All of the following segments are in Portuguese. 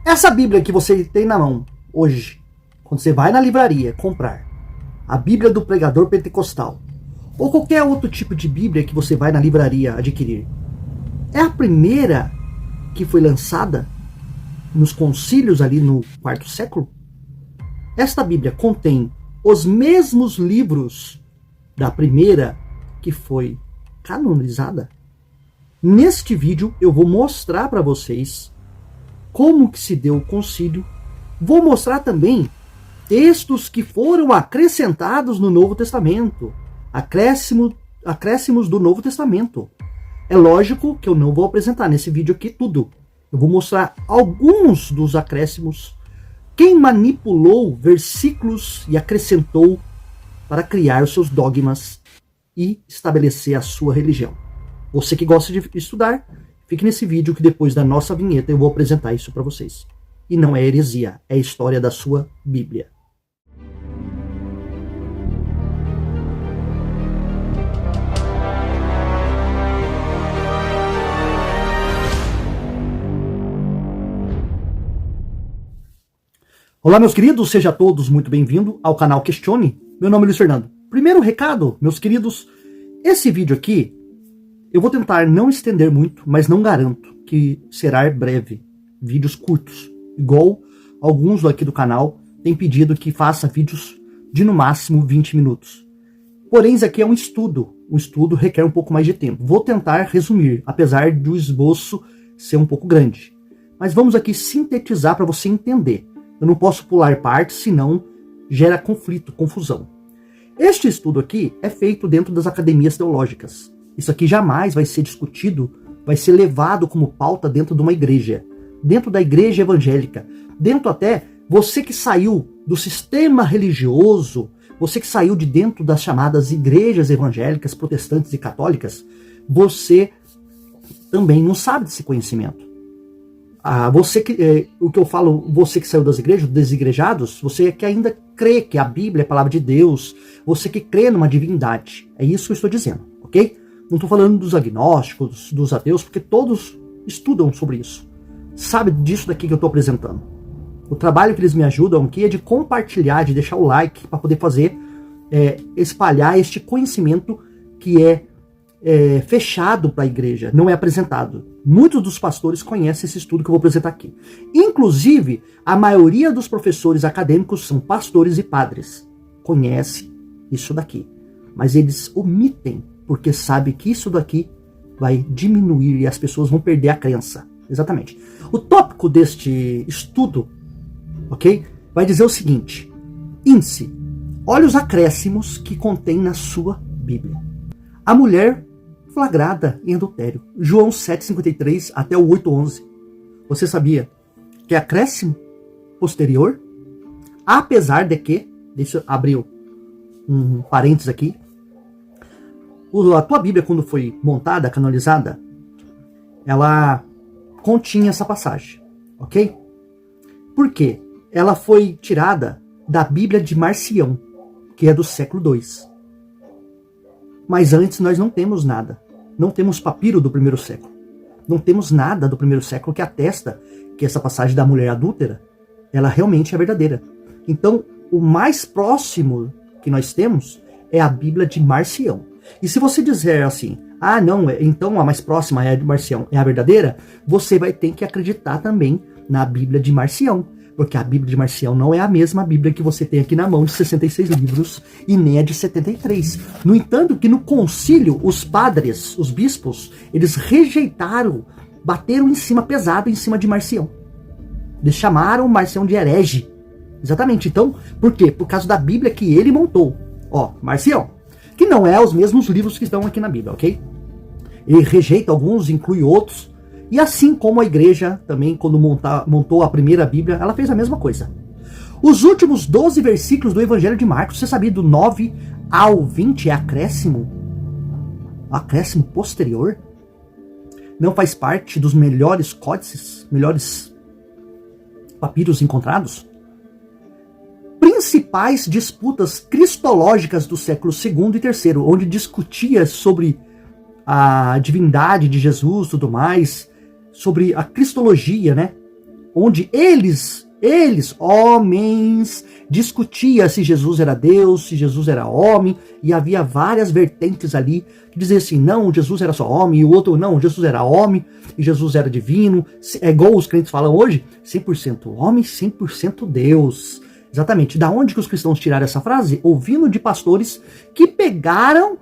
Essa Bíblia que você tem na mão hoje, quando você vai na livraria comprar a Bíblia do Pregador Pentecostal, ou qualquer outro tipo de Bíblia que você vai na livraria adquirir, é a primeira que foi lançada nos concílios ali no quarto século? Esta Bíblia contém os mesmos livros da primeira que foi canonizada? Neste vídeo eu vou mostrar para vocês como que se deu o concílio. Vou mostrar também textos que foram acrescentados no Novo Testamento, acréscimos do Novo Testamento. É lógico que eu não vou apresentar nesse vídeo aqui tudo. Eu vou mostrar alguns dos acréscimos, quem manipulou versículos e acrescentou para criar os seus dogmas e estabelecer a sua religião. Você que gosta de estudar, fique nesse vídeo que depois da nossa vinheta eu vou apresentar isso para vocês. E não é heresia, é a história da sua Bíblia. Olá, meus queridos, sejam todos muito bem-vindos ao canal Questione. Meu nome é Luiz Fernando. Primeiro recado, meus queridos, esse vídeo aqui eu vou tentar não estender muito, mas não garanto que será breve. Vídeos curtos, igual alguns aqui do canal têm pedido que faça vídeos de no máximo 20 minutos. Porém, isso aqui é um estudo requer um pouco mais de tempo. Vou tentar resumir, apesar do esboço ser um pouco grande. Mas vamos aqui sintetizar para você entender. Eu não posso pular partes, senão gera conflito, confusão. Este estudo aqui é feito dentro das academias teológicas. Isso aqui jamais vai ser discutido, vai ser levado como pauta dentro de uma igreja. Dentro da igreja evangélica. Dentro até, você que saiu do sistema religioso, você que saiu de dentro das chamadas igrejas evangélicas, protestantes e católicas, você também não sabe desse conhecimento. O que eu falo, você que saiu das igrejas, desigrejados, você que ainda crê que a Bíblia é a palavra de Deus, você que crê numa divindade. É isso que eu estou dizendo, ok? Não estou falando dos agnósticos, dos ateus, porque todos estudam sobre isso. Sabe disso daqui que eu estou apresentando. O trabalho que eles me ajudam aqui é de compartilhar, de deixar o like para poder fazer, espalhar este conhecimento que é fechado para a igreja, não é apresentado. Muitos dos pastores conhecem esse estudo que eu vou apresentar aqui. Inclusive, a maioria dos professores acadêmicos são pastores e padres. Conhece isso daqui. Mas eles omitem, porque sabem que isso daqui vai diminuir e as pessoas vão perder a crença. Exatamente. O tópico deste estudo, ok? Vai dizer o seguinte. Índice. Olha os acréscimos que contém na sua Bíblia. A mulher flagrada em adultério. João 7,53 até o 8,11. Você sabia que é acréscimo posterior? Apesar de que, deixa eu abrir um parênteses aqui, a tua Bíblia, quando foi montada, canonizada, ela continha essa passagem, ok? Por quê? Ela foi tirada da Bíblia de Marcião, que é do século II. Mas antes nós não temos nada. Não temos papiro do primeiro século. Não temos nada do primeiro século que atesta que essa passagem da mulher adúltera, ela realmente é verdadeira. Então, o mais próximo que nós temos é a Bíblia de Marcião. E se você dizer assim, não, então a mais próxima é a de Marcião, é a verdadeira, você vai ter que acreditar também na Bíblia de Marcião. Porque a Bíblia de Marcião não é a mesma Bíblia que você tem aqui na mão de 66 livros e nem a de 73. No entanto, que no concílio, os padres, os bispos, eles rejeitaram, bateram em cima, pesado em cima de Marcião. Eles chamaram Marcião de herege. Exatamente. Então, por quê? Por causa da Bíblia que ele montou. Marcião, que não é os mesmos livros que estão aqui na Bíblia, ok? Ele rejeita alguns, inclui outros. E assim como a igreja também, quando montou a primeira Bíblia, ela fez a mesma coisa. Os últimos 12 versículos do Evangelho de Marcos, você sabia, do 9 ao 20 é acréscimo? Acréscimo posterior? Não faz parte dos melhores códices, melhores papiros encontrados? Principais disputas cristológicas do século II e III, onde discutia sobre a divindade de Jesus e tudo mais, sobre a cristologia, né? onde eles, homens, discutia se Jesus era Deus, se Jesus era homem, e havia várias vertentes ali que diziam assim, não, Jesus era só homem, e o outro, não, Jesus era homem, e Jesus era divino, é igual os crentes falam hoje, 100% homem, 100% Deus. Exatamente, da onde que os cristãos tiraram essa frase? Ouvindo de pastores que pegaram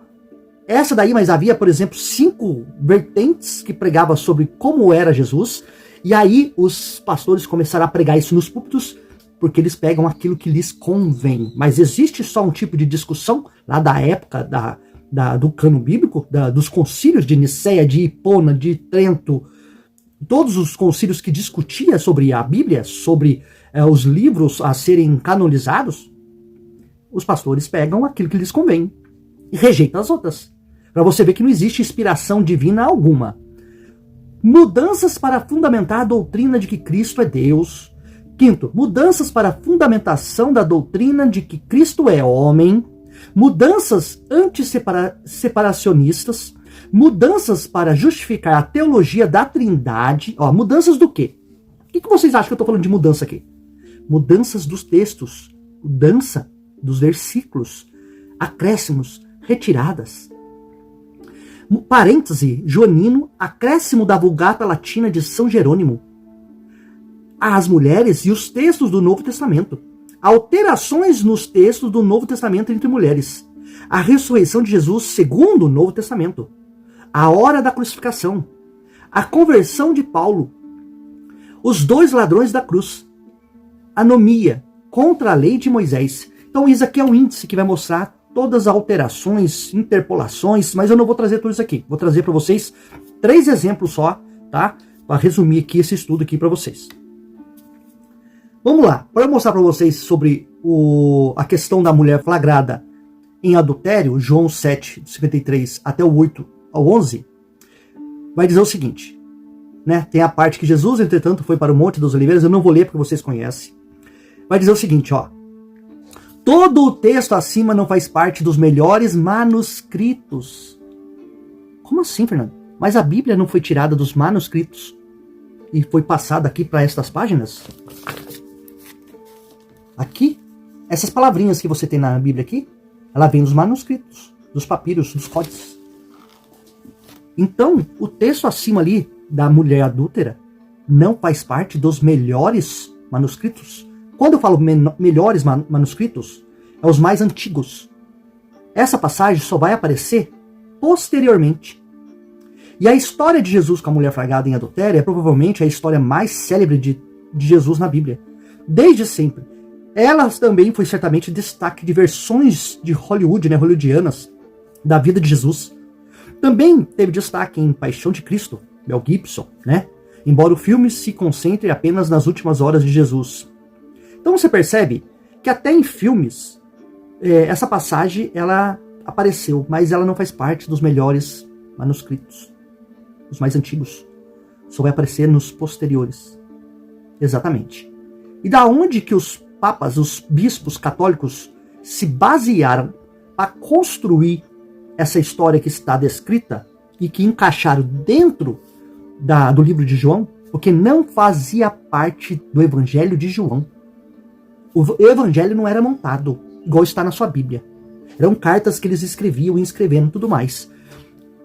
essa daí, mas havia, por exemplo, 5 vertentes que pregavam sobre como era Jesus, e aí os pastores começaram a pregar isso nos púlpitos, porque eles pegam aquilo que lhes convém. Mas existe só um tipo de discussão, lá da época do cano bíblico, dos concílios de Niceia, de Hipona, de Trento, todos os concílios que discutiam sobre a Bíblia, sobre os livros a serem canonizados, os pastores pegam aquilo que lhes convém e rejeitam as outras. Para você ver que não existe inspiração divina alguma. Mudanças para fundamentar a doutrina de que Cristo é Deus. 5º, mudanças para a fundamentação da doutrina de que Cristo é homem. Mudanças antisseparacionistas. Mudanças para justificar a teologia da Trindade. Ó, mudanças do quê? O que vocês acham que eu estou falando de mudança aqui? Mudanças dos textos. Mudança dos versículos. Acréscimos, retiradas. Parêntese, joanino, acréscimo da Vulgata Latina de São Jerônimo. As mulheres e os textos do Novo Testamento. Alterações nos textos do Novo Testamento entre mulheres. A ressurreição de Jesus segundo o Novo Testamento. A hora da crucificação. A conversão de Paulo. Os 2 ladrões da cruz. Anomia contra a lei de Moisés. Então isso aqui é um índice que vai mostrar todas as alterações, interpolações, mas eu não vou trazer tudo isso aqui. Vou trazer para vocês 3 exemplos só, tá? Para resumir aqui esse estudo aqui para vocês. Vamos lá, para mostrar para vocês sobre a questão da mulher flagrada em adultério, João 7, 53 até o 8 ao 11, vai dizer o seguinte, né? Tem a parte que Jesus, entretanto, foi para o Monte das Oliveiras, eu não vou ler porque vocês conhecem. Vai dizer o seguinte, ó. Todo o texto acima não faz parte dos melhores manuscritos. Como assim, Fernando? Mas a Bíblia não foi tirada dos manuscritos e foi passada aqui para estas páginas? Aqui, essas palavrinhas que você tem na Bíblia aqui, ela vem dos manuscritos, dos papiros, dos códices. Então, o texto acima ali da mulher adúltera não faz parte dos melhores manuscritos. Quando eu falo melhores manuscritos, é os mais antigos. Essa passagem só vai aparecer posteriormente. E a história de Jesus com a mulher flagrada em adultério é provavelmente a história mais célebre de Jesus na Bíblia. Desde sempre. Ela também foi certamente destaque de versões de Hollywood, né, hollywoodianas, da vida de Jesus. Também teve destaque em Paixão de Cristo, Mel Gibson, né? Embora o filme se concentre apenas nas últimas horas de Jesus. Então você percebe que até em filmes, essa passagem ela apareceu, mas ela não faz parte dos melhores manuscritos, os mais antigos. Só vai aparecer nos posteriores. Exatamente. E da onde que os papas, os bispos católicos, se basearam para construir essa história que está descrita e que encaixaram dentro do livro de João? Porque não fazia parte do Evangelho de João. O evangelho não era montado, igual está na sua Bíblia. Eram cartas que eles escreviam e escrevendo tudo mais.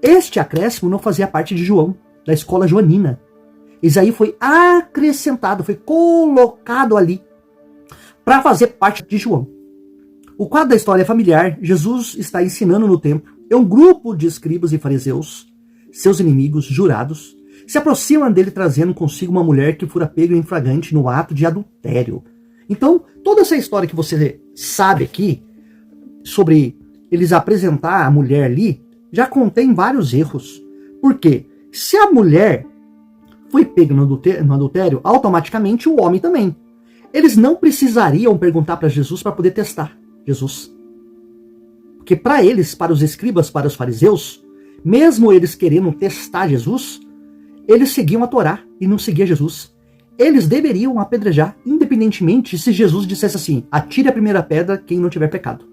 Este acréscimo não fazia parte de João, da escola joanina. Isso aí foi acrescentado, foi colocado ali para fazer parte de João. O quadro da história é familiar. Jesus está ensinando no templo. E um grupo de escribas e fariseus, seus inimigos jurados, se aproximam dele trazendo consigo uma mulher que fora pega em flagrante no ato de adultério. Então, toda essa história que você sabe aqui, sobre eles apresentar a mulher ali, já contém vários erros. Por quê? Se a mulher foi pega no adultério, automaticamente o homem também. Eles não precisariam perguntar para Jesus para poder testar Jesus. Porque para eles, para os escribas, para os fariseus, mesmo eles querendo testar Jesus, eles seguiam a Torá e não seguiam Jesus. Eles deveriam apedrejar, independentemente se Jesus dissesse assim, atire a primeira pedra quem não tiver pecado.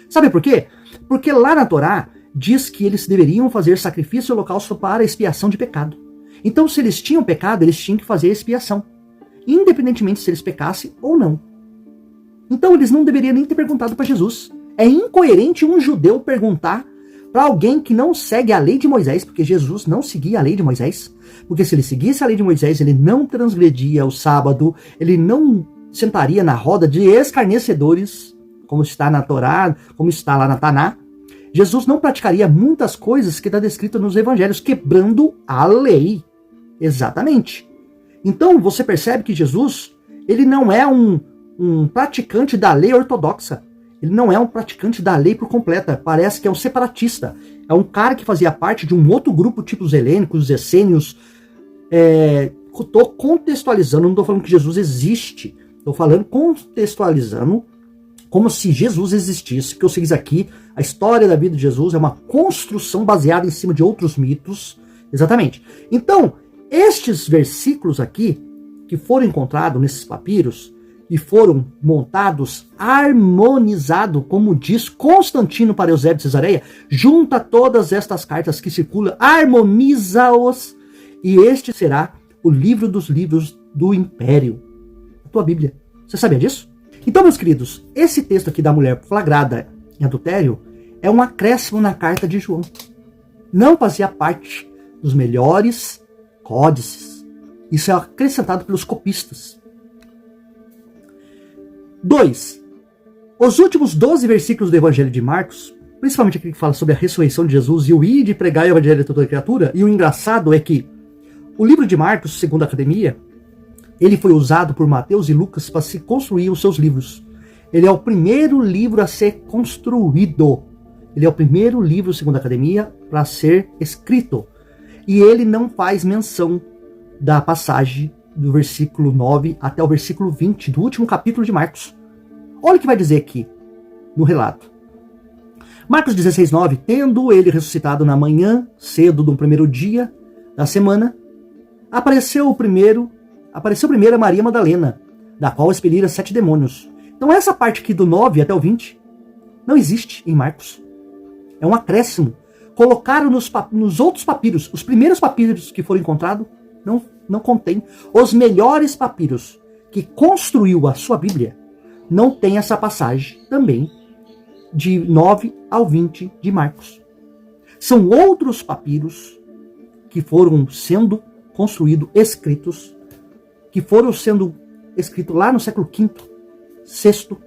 Sabe por quê? Porque lá na Torá diz que eles deveriam fazer sacrifício e holocausto para expiação de pecado. Então, se eles tinham pecado, eles tinham que fazer expiação. independentemente se eles pecassem ou não. Então eles não deveriam nem ter perguntado para Jesus. É incoerente um judeu perguntar para alguém que não segue a lei de Moisés, porque Jesus não seguia a lei de Moisés. Porque se ele seguisse a lei de Moisés, ele não transgredia o sábado, ele não sentaria na roda de escarnecedores, como está na Torá, como está lá na Taná. Jesus não praticaria muitas coisas que está descrito nos evangelhos, quebrando a lei. Exatamente. Então você percebe que Jesus, ele não é um praticante da lei ortodoxa. Ele não é um praticante da lei por completa. Parece que é um separatista. É um cara que fazia parte de um outro grupo, tipo os helênicos, os essênios. Estou contextualizando, não estou falando que Jesus existe. Estou falando, contextualizando, como se Jesus existisse. Que eu sei aqui, a história da vida de Jesus é uma construção baseada em cima de outros mitos. Exatamente. Então, estes versículos aqui, que foram encontrados nesses papiros, e foram montados, harmonizados, como diz Constantino para Eusébio de Cesareia, junta todas estas cartas que circulam, harmoniza-os, e este será o livro dos livros do Império, a tua Bíblia. Você sabia disso? Então, meus queridos, esse texto aqui da mulher flagrada em adultério é um acréscimo na carta de João. Não fazia parte dos melhores códices. Isso é acrescentado pelos copistas. 2. Os últimos 12 versículos do Evangelho de Marcos, principalmente aquele que fala sobre a ressurreição de Jesus e o ir de pregar o Evangelho a toda a criatura, e o engraçado é que o livro de Marcos, segundo a academia, ele foi usado por Mateus e Lucas para se construir os seus livros. Ele é o primeiro livro a ser construído. Ele é o primeiro livro, segundo a academia, para ser escrito. E ele não faz menção da passagem do versículo 9 até o versículo 20 do último capítulo de Marcos. Olha o que vai dizer aqui no relato. Marcos 16:9, tendo ele ressuscitado na manhã, cedo do primeiro dia da semana, apareceu primeiro a Maria Madalena, da qual expelira 7 demônios. Então essa parte aqui do 9 até o 20 não existe em Marcos. É um acréscimo. Colocaram nos outros papiros, os primeiros papiros que foram encontrados, não contém. Os melhores papiros que construiu a sua Bíblia não tem essa passagem também de 9 ao 20 de Marcos. São outros papiros que foram sendo construídos, escritos, que foram sendo escritos lá no século V, VI,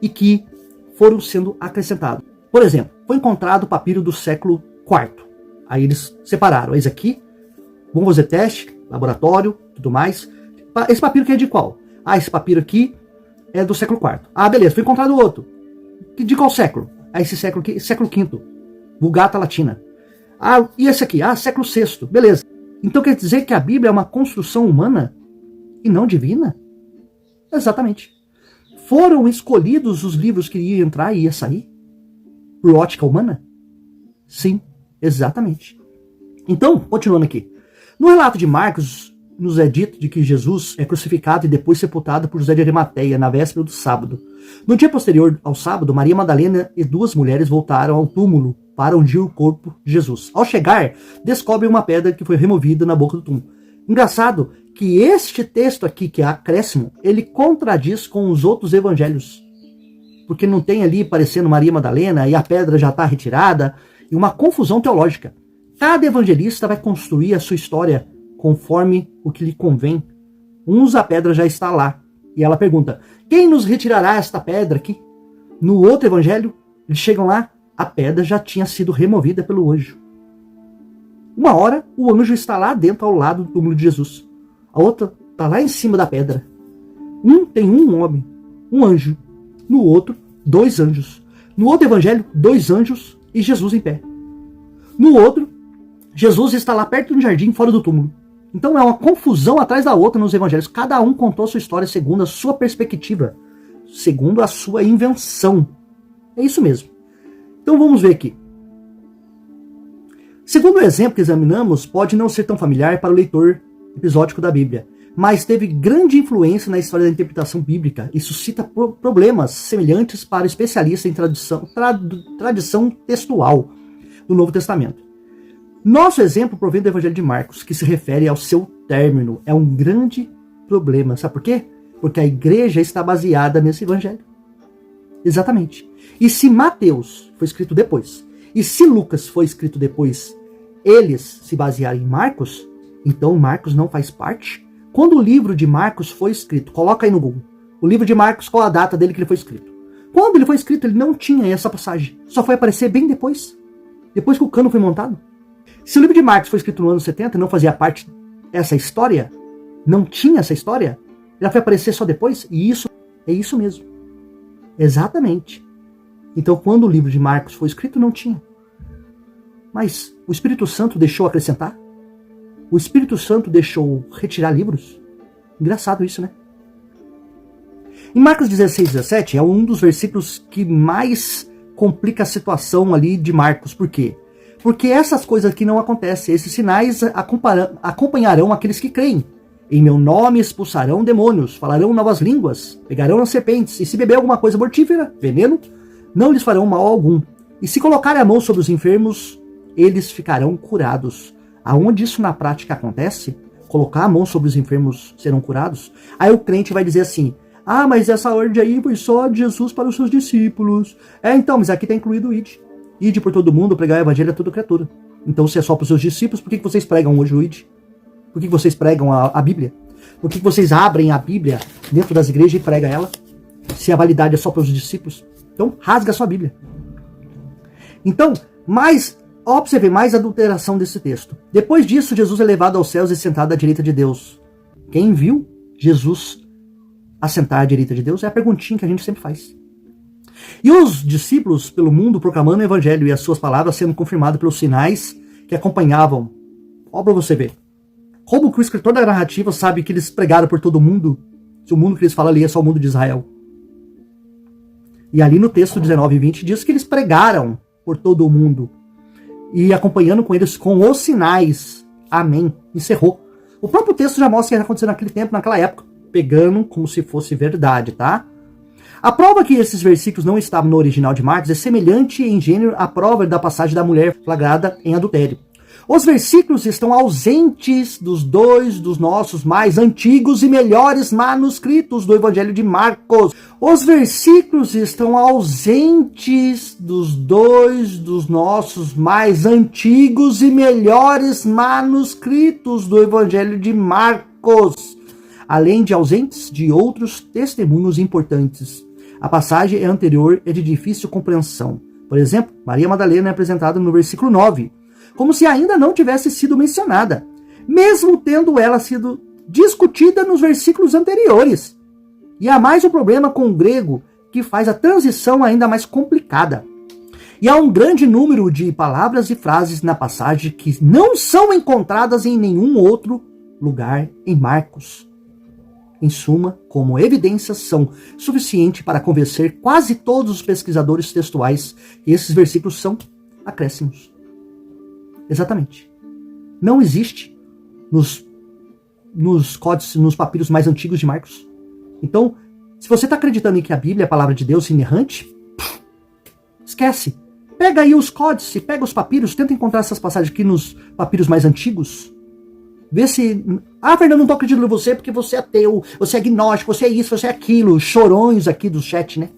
e que foram sendo acrescentados. Por exemplo, foi encontrado o papiro do século IV. Aí eles separaram. Esse aqui, vamos fazer teste, laboratório, tudo mais. Esse papiro aqui é de qual? Esse papiro aqui é do século IV. Beleza, foi encontrado outro. De qual século? Esse século aqui, século V. Vulgata Latina. E esse aqui? Século VI. Beleza. Então quer dizer que a Bíblia é uma construção humana e não divina? Exatamente. Foram escolhidos os livros que iam entrar e ia sair? Por ótica humana? Sim, exatamente. Então, continuando aqui. No relato de Marcos, nos é dito de que Jesus é crucificado e depois sepultado por José de Arimateia, na véspera do sábado. No dia posterior ao sábado, Maria Madalena e 2 mulheres voltaram ao túmulo para ungir o corpo de Jesus. Ao chegar, descobrem uma pedra que foi removida na boca do túmulo. Engraçado que este texto aqui, que é acréscimo, ele contradiz com os outros evangelhos. Porque não tem ali aparecendo Maria Madalena e a pedra já está retirada, e uma confusão teológica. Cada evangelista vai construir a sua história conforme o que lhe convém. Uns a pedra já está lá. E ela pergunta, quem nos retirará esta pedra aqui? No outro evangelho, eles chegam lá, a pedra já tinha sido removida pelo anjo. Uma hora, o anjo está lá dentro, ao lado do túmulo de Jesus. A outra está lá em cima da pedra. Tem um homem, um anjo. No outro, 2 anjos. No outro evangelho, 2 anjos e Jesus em pé. No outro, Jesus está lá perto do jardim, fora do túmulo. Então é uma confusão atrás da outra nos evangelhos. Cada um contou a sua história segundo a sua perspectiva, segundo a sua invenção. É isso mesmo. Então vamos ver aqui. Segundo o exemplo que examinamos, pode não ser tão familiar para o leitor episódico da Bíblia, mas teve grande influência na história da interpretação bíblica e suscita problemas semelhantes para especialistas em tradição textual do Novo Testamento. Nosso exemplo provém do Evangelho de Marcos, que se refere ao seu término. É um grande problema. Sabe por quê? Porque a igreja está baseada nesse evangelho. Exatamente. E se Mateus foi escrito depois, e se Lucas foi escrito depois, eles se basearam em Marcos, então Marcos não faz parte. Quando o livro de Marcos foi escrito, coloca aí no Google, o livro de Marcos, qual a data dele que ele foi escrito? Quando ele foi escrito, ele não tinha essa passagem. Só foi aparecer bem depois que o cano foi montado. Se o livro de Marcos foi escrito no ano 70 e não fazia parte dessa história, não tinha essa história, ela foi aparecer só depois, e isso é isso mesmo. Exatamente. Então, quando o livro de Marcos foi escrito, não tinha. Mas o Espírito Santo deixou acrescentar? O Espírito Santo deixou retirar livros? Engraçado isso, né? Em Marcos 16, 17, é um dos versículos que mais complica a situação ali de Marcos. Por quê? Porque essas coisas aqui não acontecem. Esses sinais acompanharão aqueles que creem. Em meu nome expulsarão demônios, falarão novas línguas, pegarão as serpentes, e se beber alguma coisa mortífera, veneno, não lhes farão mal algum. E se colocarem a mão sobre os enfermos, eles ficarão curados. Aonde isso na prática acontece, colocar a mão sobre os enfermos serão curados, aí o crente vai dizer assim, ah, mas essa ordem aí foi só de Jesus para os seus discípulos. Então, mas aqui está incluído o id. Ide por todo mundo, pregar o evangelho a toda criatura. Então, se é só para os seus discípulos, por que vocês pregam hoje o id? Por que vocês pregam a Bíblia? Por que vocês abrem a Bíblia dentro das igrejas e pregam ela? Se a validade é só para os discípulos. Então, rasga a sua Bíblia. Então, observe mais a adulteração desse texto. Depois disso, Jesus é levado aos céus e sentado à direita de Deus. Quem viu Jesus assentar à direita de Deus? É a perguntinha que a gente sempre faz. E os discípulos pelo mundo proclamando o evangelho e as suas palavras sendo confirmadas pelos sinais que acompanhavam. Olha para você ver. Como que o escritor da narrativa sabe que eles pregaram por todo mundo, se o mundo que eles falam ali é só o mundo de Israel? E ali no texto 19 e 20 diz que eles pregaram por todo o mundo. E acompanhando com eles com os sinais. Amém. Encerrou. O próprio texto já mostra o que ia acontecer naquele tempo, naquela época. Pegando como se fosse verdade, tá? A prova que esses versículos não estavam no original de Marcos é semelhante em gênero à prova da passagem da mulher flagrada em adultério. Os versículos estão ausentes dos dos nossos mais antigos e melhores manuscritos do Evangelho de Marcos. Os versículos estão ausentes dos dos nossos mais antigos e melhores manuscritos do Evangelho de Marcos, além de ausentes de outros testemunhos importantes. A passagem anterior é de difícil compreensão. Por exemplo, Maria Madalena é apresentada no versículo 9, como se ainda não tivesse sido mencionada, mesmo tendo ela sido discutida nos versículos anteriores. E há mais um problema com o grego, que faz a transição ainda mais complicada. E há um grande número de palavras e frases na passagem que não são encontradas em nenhum outro lugar em Marcos. Em suma, como evidências são suficientes para convencer quase todos os pesquisadores textuais que esses versículos são acréscimos. Exatamente. Não existe nos códices, nos papiros mais antigos de Marcos. Então, se você está acreditando em que a Bíblia é a palavra de Deus inerrante, esquece. Pega aí os códices, pega os papiros, tenta encontrar essas passagens aqui nos papiros mais antigos. Vê se... Ah, Fernando, não estou acreditando em você porque você é ateu, você é agnóstico, você é isso, você é aquilo. Chorões aqui do chat, né?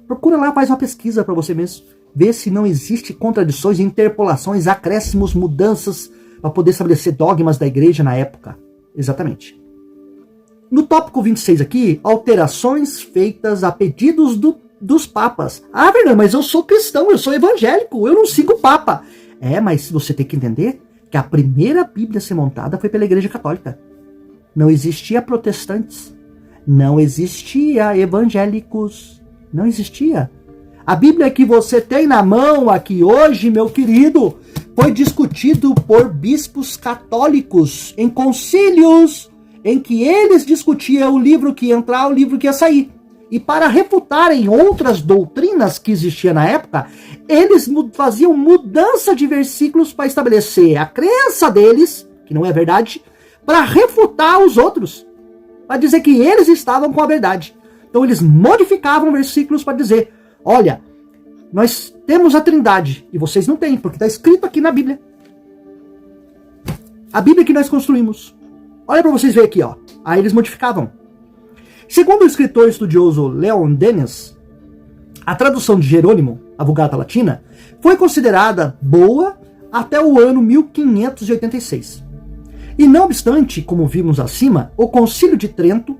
Procura lá, faz uma pesquisa para você mesmo. Vê se não existe contradições, interpolações, acréscimos, mudanças para poder estabelecer dogmas da igreja na época. Exatamente. No tópico 26 aqui, alterações feitas a pedidos dos papas. Ah, Fernando, mas eu sou cristão, eu sou evangélico, eu não sigo o papa. Mas você tem que entender que a primeira Bíblia a ser montada foi pela Igreja Católica. Não existia protestantes, não existia evangélicos, não existia. A Bíblia que você tem na mão aqui hoje, meu querido, foi discutido por bispos católicos em concílios em que eles discutiam o livro que ia entrar, o livro que ia sair. E para refutarem outras doutrinas que existiam na época, eles faziam mudança de versículos para estabelecer a crença deles, que não é verdade, para refutar os outros, para dizer que eles estavam com a verdade. Então eles modificavam versículos para dizer, olha, nós temos a Trindade, e vocês não têm, porque está escrito aqui na Bíblia. A Bíblia que nós construímos. Olha para vocês verem aqui, ó. Aí eles modificavam. Segundo o escritor estudioso Leon Denis, a tradução de Jerônimo, a Vulgata Latina, foi considerada boa até o ano 1586. E não obstante, como vimos acima, o Concílio de Trento,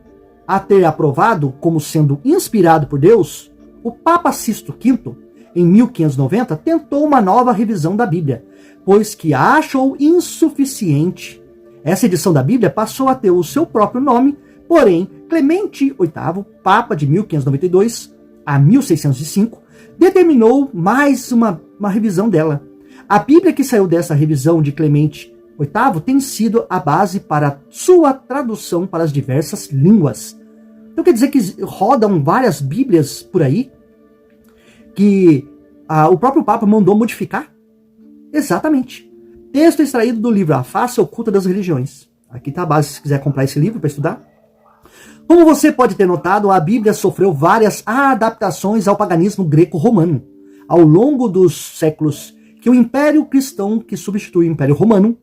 a ter aprovado como sendo inspirado por Deus, o Papa Sisto V, em 1590, tentou uma nova revisão da Bíblia, pois que a achou insuficiente. Essa edição da Bíblia passou a ter o seu próprio nome, porém, Clemente VIII, Papa de 1592 a 1605, determinou mais uma revisão dela. A Bíblia que saiu dessa revisão de Clemente VIII tem sido a base para sua tradução para as diversas línguas. Então quer dizer que rodam várias Bíblias por aí que o próprio Papa mandou modificar? Exatamente. Texto extraído do livro A Face Oculta das Religiões. Aqui está a base se quiser comprar esse livro para estudar. Como você pode ter notado, a Bíblia sofreu várias adaptações ao paganismo greco-romano ao longo dos séculos que o Império Cristão, que substitui o Império Romano,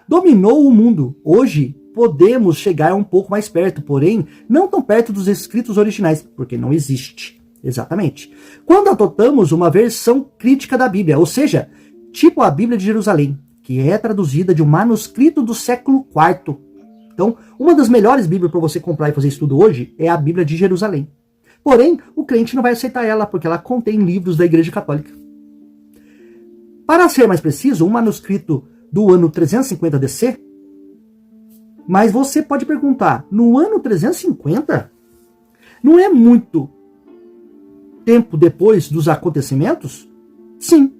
dominou o mundo. Hoje podemos chegar um pouco mais perto, porém não tão perto dos escritos originais, porque não existe. Exatamente. Quando adotamos uma versão crítica da Bíblia, ou seja, tipo a Bíblia de Jerusalém, que é traduzida de um manuscrito do século IV. Então, uma das melhores Bíblias para você comprar e fazer estudo hoje é a Bíblia de Jerusalém. Porém, o crente não vai aceitar ela, porque ela contém livros da Igreja Católica. Para ser mais preciso, um manuscrito do ano 350 DC. Mas você pode perguntar, no ano 350? Não é muito tempo depois dos acontecimentos? Sim.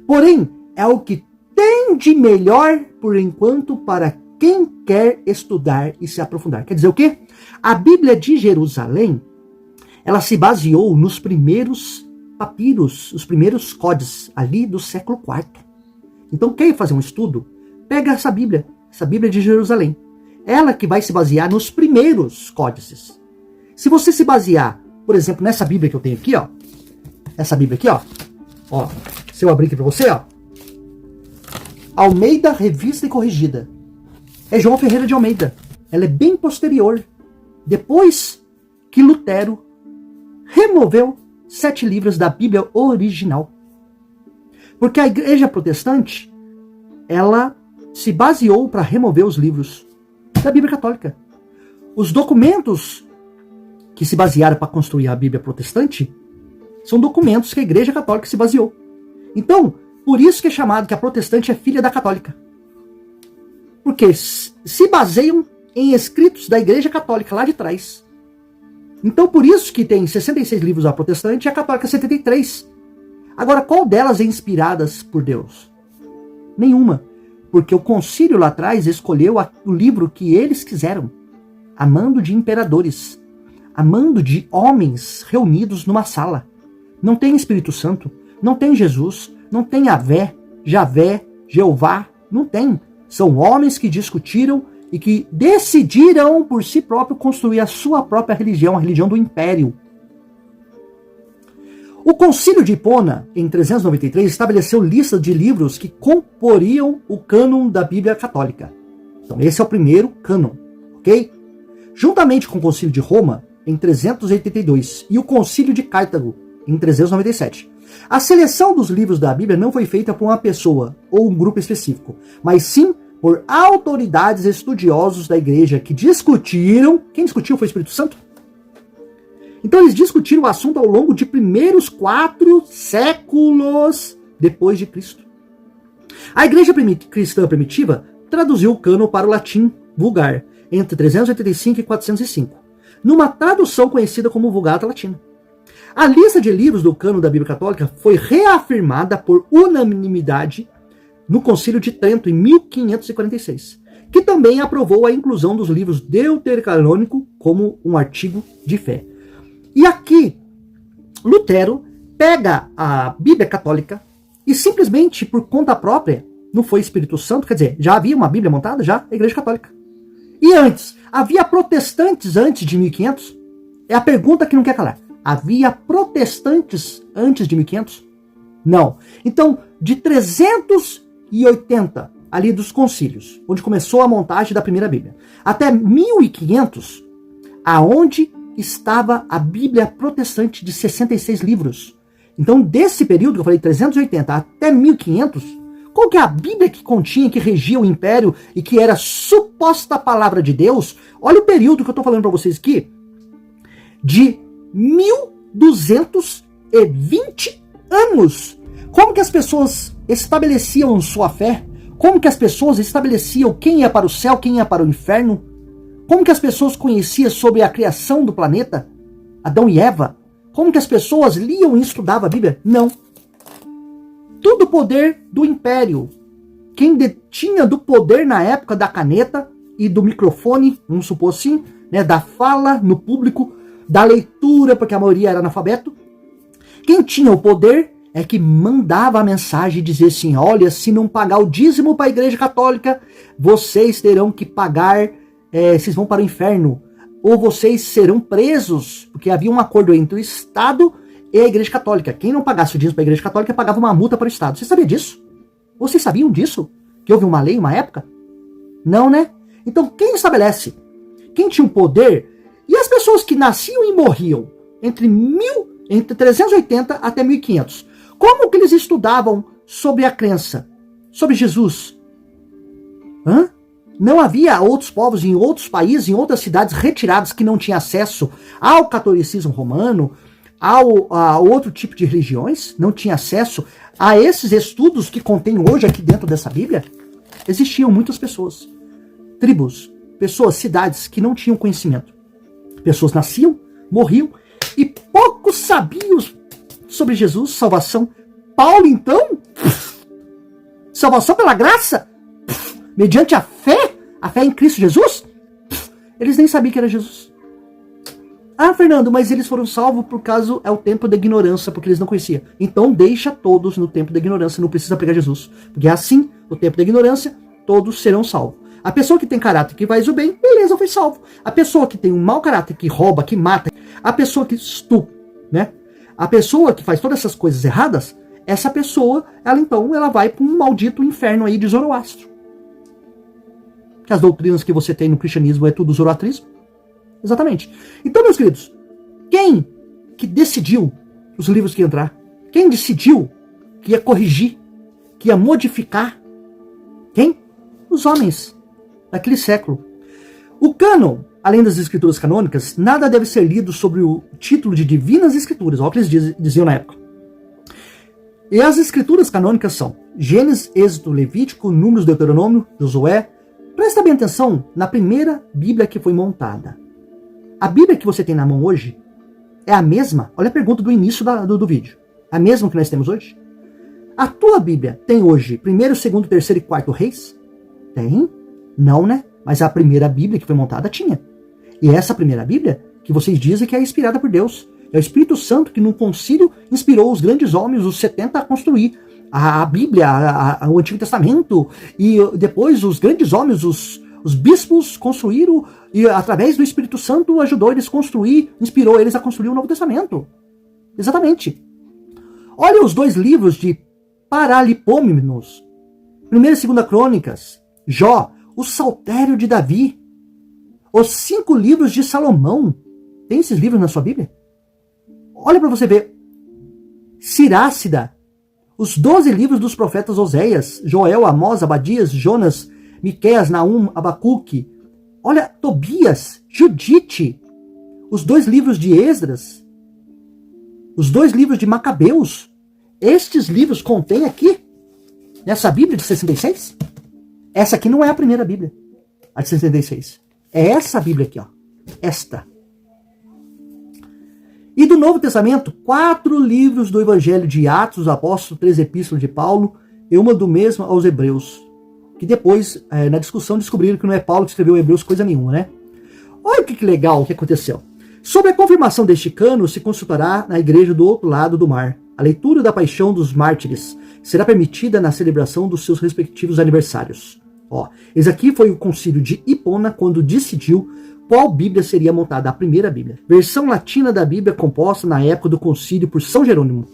Porém, é o que tem de melhor, por enquanto, para quem quer estudar e se aprofundar. Quer dizer o quê? A Bíblia de Jerusalém, ela se baseou nos primeiros papiros, os primeiros códices ali do século IV. Então, quer fazer um estudo? Pega essa Bíblia de Jerusalém. Ela que vai se basear nos primeiros códices. Se você se basear, por exemplo, nessa Bíblia que eu tenho aqui, ó, essa Bíblia aqui, ó, se eu abrir aqui para você, ó, Almeida Revista e Corrigida. É João Ferreira de Almeida. Ela é bem posterior. Depois que Lutero removeu 7 livros da Bíblia original. Porque a Igreja Protestante, ela se baseou para remover os livros da Bíblia Católica. Os documentos que se basearam para construir a Bíblia Protestante são documentos que a Igreja Católica se baseou. Então, por isso que é chamado que a protestante é filha da católica. Porque se baseiam em escritos da Igreja Católica lá de trás. Então, por isso que tem 66 livros a protestante e a católica 73. Agora, qual delas é inspiradas por Deus? Nenhuma. Porque o concílio lá atrás escolheu o livro que eles quiseram. A mando de imperadores. A mando de homens reunidos numa sala. Não tem Espírito Santo. Não tem Jesus. Não tem Javé, Jeová. Não tem. São homens que discutiram e que decidiram por si próprios construir a sua própria religião, a religião do império. O Concílio de Hipona, em 393, estabeleceu lista de livros que comporiam o cânon da Bíblia Católica. Então esse é o primeiro cânon, ok? Juntamente com o Concílio de Roma, em 382, e o Concílio de Cartago, em 397. A seleção dos livros da Bíblia não foi feita por uma pessoa ou um grupo específico, mas sim por autoridades estudiosos da igreja que discutiram. Quem discutiu foi o Espírito Santo? Então eles discutiram o assunto ao longo de primeiros 4 séculos depois de Cristo. A igreja cristã primitiva traduziu o cânon para o latim vulgar entre 385 e 405, numa tradução conhecida como Vulgata Latina. A lista de livros do cânon da Bíblia Católica foi reafirmada por unanimidade no Concílio de Trento em 1546, que também aprovou a inclusão dos livros deuterocanônicos como um artigo de fé. E aqui, Lutero pega a Bíblia Católica e simplesmente por conta própria, não foi Espírito Santo, quer dizer, já havia uma Bíblia montada? Já, a Igreja Católica. E antes, havia protestantes antes de 1500? É a pergunta que não quer calar. Havia protestantes antes de 1500? Não. Então, de 380 ali dos concílios, onde começou a montagem da primeira Bíblia, até 1500, aonde estava a Bíblia protestante de 66 livros. Então, desse período, que eu falei 380 até 1500, qual que é a Bíblia que continha, que regia o império e que era suposta palavra de Deus? Olha o período que eu estou falando para vocês aqui, de 1220 anos. Como que as pessoas estabeleciam sua fé? Como que as pessoas estabeleciam quem ia para o céu, quem ia para o inferno? Como que as pessoas conheciam sobre a criação do planeta? Adão e Eva? Como que as pessoas liam e estudavam a Bíblia? Não. Tudo poder do império. Quem detinha do poder na época da caneta e do microfone, vamos supor assim, né, da fala no público, da leitura, porque a maioria era analfabeto. Quem tinha o poder é que mandava a mensagem e dizia assim: olha, se não pagar o dízimo para a Igreja Católica, vocês terão que pagar, vocês vão para o inferno. Ou vocês serão presos, porque havia um acordo entre o Estado e a Igreja Católica. Quem não pagasse o dízimo para a Igreja Católica pagava uma multa para o Estado. Você sabia disso? Vocês sabiam disso? Que houve uma lei, uma época? Não, né? Então, quem estabelece? Quem tinha o poder? E as pessoas que nasciam e morriam entre 380 até 1500? Como que eles estudavam sobre a crença? Sobre Jesus? Não havia outros povos em outros países, em outras cidades retiradas que não tinham acesso ao catolicismo romano, a outro tipo de religiões? Não tinha acesso a esses estudos que contém hoje aqui dentro dessa Bíblia? Existiam muitas pessoas, tribos, pessoas, cidades que não tinham conhecimento. Pessoas nasciam, morriam e poucos sabiam sobre Jesus, salvação. Paulo, então, salvação pela graça, mediante a fé em Cristo Jesus, eles nem sabiam que era Jesus. Ah, Fernando, mas eles foram salvos por causa é o tempo da ignorância, porque eles não conheciam. Então deixa todos no tempo da ignorância, não precisa pregar Jesus. Porque assim, no tempo da ignorância, todos serão salvos. A pessoa que tem caráter que faz o bem, beleza, foi salvo. A pessoa que tem um mau caráter, que rouba, que mata, a pessoa que estupra, né? A pessoa que faz todas essas coisas erradas, essa pessoa, ela vai para um maldito inferno aí de Zoroastro. Que as doutrinas que você tem no cristianismo é tudo zoroastrismo. Exatamente. Então, meus queridos, quem que decidiu os livros que iam entrar? Quem decidiu que ia corrigir, que ia modificar? Quem? Os homens daquele século. O cânon, além das escrituras canônicas, nada deve ser lido sobre o título de divinas escrituras, olha o que eles diziam na época. E as escrituras canônicas são Gênesis, Êxodo, Levítico, Números, Deuteronômio, Josué. Presta bem atenção na primeira Bíblia que foi montada. A Bíblia que você tem na mão hoje é a mesma? Olha a pergunta do início do vídeo. É a mesma que nós temos hoje? A tua Bíblia tem hoje 1º, 2º, 3º e 4º reis? Tem? Não, né? Mas a primeira Bíblia que foi montada tinha. E essa primeira Bíblia, que vocês dizem que é inspirada por Deus. É o Espírito Santo que no concílio inspirou os grandes homens, os 70, a construir a Bíblia, o Antigo Testamento. E depois os grandes homens, os bispos construíram, e através do Espírito Santo ajudou eles a construir, inspirou eles a construir o Novo Testamento. Exatamente. Olha os 2 livros de Paralipômenos, 1ª e 2ª Crônicas, Jó, o Saltério de Davi, os 5 livros de Salomão. Tem esses livros na sua Bíblia? Olha para você ver. Sirácida, os 12 livros dos profetas Oséias, Joel, Amós, Abadias, Jonas, Miqueias, Naum, Abacuque. Olha, Tobias, Judite, os 2 livros de Esdras, os 2 livros de Macabeus. Estes livros contêm aqui, nessa Bíblia de 66? Essa aqui não é a primeira Bíblia, a de 66. É essa Bíblia aqui, ó. Esta. E do Novo Testamento, 4 livros do Evangelho de Atos dos Apóstolos, 3 epístolas de Paulo e uma do mesmo aos Hebreus. Que depois, na discussão, descobriram que não é Paulo que escreveu Hebreus coisa nenhuma, né? Olha que legal o que aconteceu. Sobre a confirmação deste cânon, se consultará na igreja do outro lado do mar. A leitura da paixão dos mártires será permitida na celebração dos seus respectivos aniversários. Ó, esse aqui foi o concílio de Hipona quando decidiu qual Bíblia seria montada, a primeira Bíblia. Versão latina da Bíblia composta na época do concílio por São Jerônimo.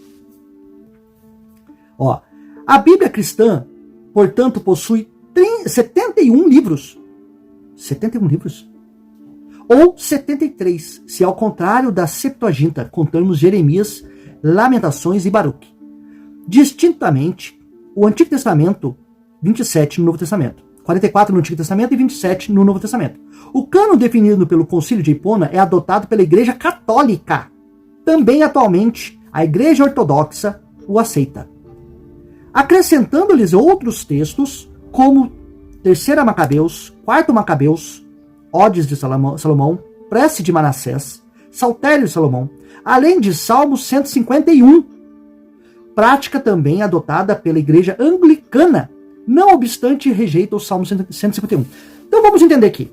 Ó, a Bíblia cristã, portanto, possui 71 livros. 71 livros. Ou 73, se ao contrário da Septuaginta, contamos Jeremias, Lamentações e Baruque. Distintamente, o Antigo Testamento, 27 no Novo Testamento. 44 no Antigo Testamento e 27 no Novo Testamento. O cânon definido pelo Concílio de Hipona é adotado pela Igreja Católica. Também atualmente, a Igreja Ortodoxa o aceita. Acrescentando-lhes outros textos, como 3 Macabeus, 4 Macabeus, Odes de Salomão, Prece de Manassés, Saltério de Salomão, além de Salmos 151. Prática também adotada pela Igreja Anglicana, não obstante rejeita o Salmo 151. Então vamos entender aqui.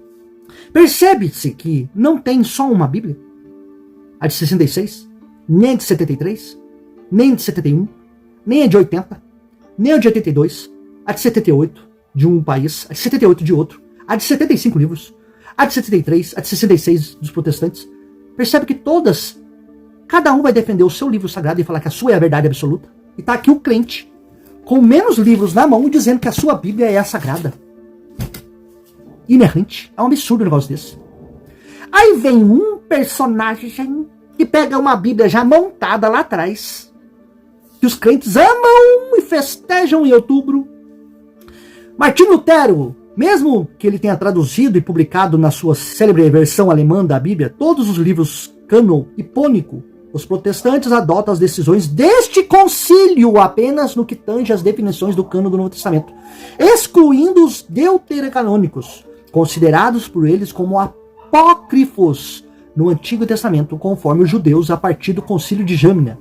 Percebe-se que não tem só uma Bíblia, a de 66, nem a de 73, nem a de 71, nem a de 80, nem a de 82, a de 78 de um país, a de 78 de outro, a de 75 livros, a de 73, a de 66 dos protestantes. Percebe que todas, cada um vai defender o seu livro sagrado e falar que a sua é a verdade absoluta. E está aqui o crente, com menos livros na mão, dizendo que a sua Bíblia é a sagrada. Inerrante. É um absurdo um negócio desse. Aí vem um personagem que pega uma Bíblia já montada lá atrás, que os crentes amam e festejam em outubro. Martinho Lutero, mesmo que ele tenha traduzido e publicado na sua célebre versão alemã da Bíblia todos os livros cânon hipônico, os protestantes adotam as decisões deste concílio apenas no que tange as definições do cânon do Novo Testamento, excluindo os deuterocanônicos, considerados por eles como apócrifos no Antigo Testamento, conforme os judeus a partir do concílio de Jâmnia.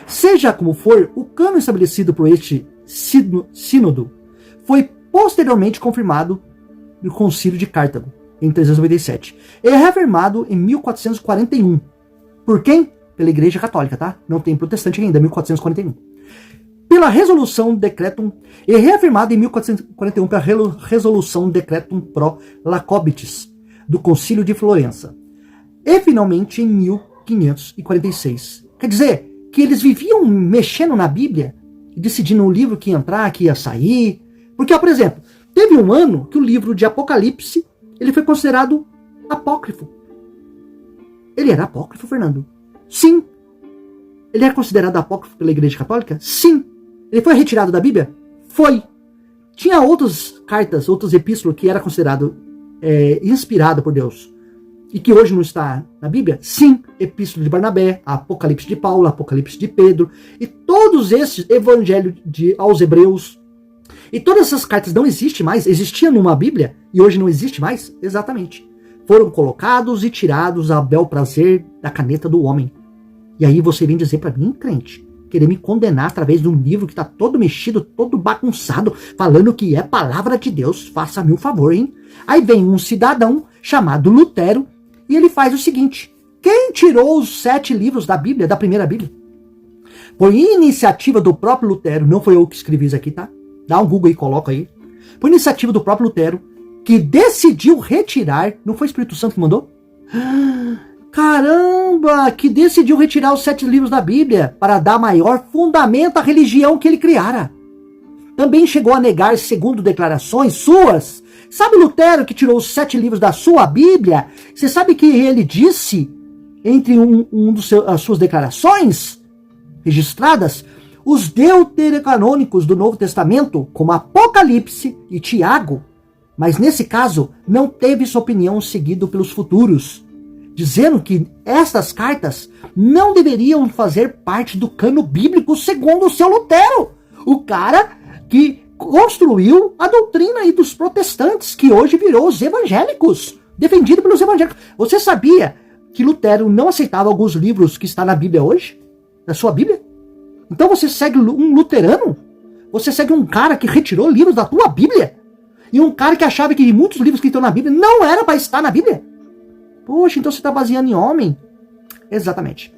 Seja como for, o cânon estabelecido por este sínodo foi posteriormente confirmado no concílio de Cartago, em 397, e reafirmado em 1441. Por quem? Pela Igreja Católica, tá? Não tem protestante ainda, 1441. Pela Resolução Decretum, e reafirmado em 1441 pela Resolução Decretum pro Lacobitis, do Concílio de Florença. E finalmente em 1546. Quer dizer, que eles viviam mexendo na Bíblia, decidindo o livro que ia entrar, que ia sair. Porque, por exemplo, teve um ano que o livro de Apocalipse, ele foi considerado apócrifo. Ele era apócrifo, Fernando? Sim. Ele é considerado apócrifo pela Igreja Católica? Sim. Ele foi retirado da Bíblia? Foi. Tinha outras cartas, outras epístolas que era considerado inspirado por Deus e que hoje não está na Bíblia? Sim. Epístola de Barnabé, Apocalipse de Paulo, Apocalipse de Pedro e todos esses evangelhos aos Hebreus. E todas essas cartas não existem mais, existiam numa Bíblia e hoje não existe mais? Exatamente. Foram colocados e tirados a bel prazer da caneta do homem. E aí você vem dizer para mim, crente, querer me condenar através de um livro que está todo mexido, todo bagunçado, falando que é palavra de Deus, faça-me um favor, hein? Aí vem um cidadão chamado Lutero e ele faz o seguinte: quem tirou os 7 livros da Bíblia, da primeira Bíblia? Por iniciativa do próprio Lutero, não foi eu que escrevi isso aqui, tá? Dá um Google e coloca aí. Por iniciativa do próprio Lutero, que decidiu retirar, não foi o Espírito Santo que mandou? Caramba, que decidiu retirar os 7 livros da Bíblia para dar maior fundamento à religião que ele criara. Também chegou a negar, segundo declarações suas. Sabe Lutero que tirou os 7 livros da sua Bíblia? Você sabe que ele disse, entre as suas declarações registradas, os deuterocanônicos do Novo Testamento, como Apocalipse e Tiago, mas nesse caso não teve sua opinião seguida pelos futuros, dizendo que estas cartas não deveriam fazer parte do cano bíblico segundo o seu Lutero, o cara que construiu a doutrina aí dos protestantes, que hoje virou os evangélicos, defendido pelos evangélicos. Você sabia que Lutero não aceitava alguns livros que está na Bíblia hoje? Na sua Bíblia? Então você segue um luterano? Você segue um cara que retirou livros da tua Bíblia? E um cara que achava que muitos livros que estão na Bíblia não era para estar na Bíblia? Poxa, então você está baseando em homem? Exatamente.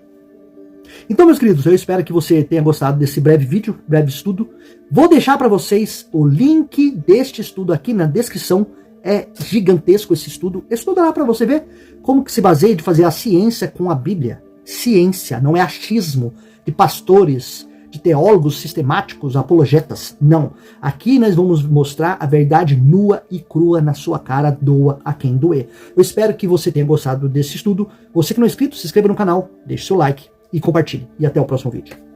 Então, meus queridos, eu espero que você tenha gostado desse breve vídeo, breve estudo. Vou deixar para vocês o link deste estudo aqui na descrição. É gigantesco esse estudo. Estuda lá para você ver como que se baseia de fazer a ciência com a Bíblia. Ciência, não é achismo de pastores, de teólogos sistemáticos, apologetas. Não. Aqui nós vamos mostrar a verdade nua e crua na sua cara, doa a quem doer. Eu espero que você tenha gostado desse estudo. Você que não é inscrito, se inscreva no canal, deixe seu like e compartilhe. E até o próximo vídeo.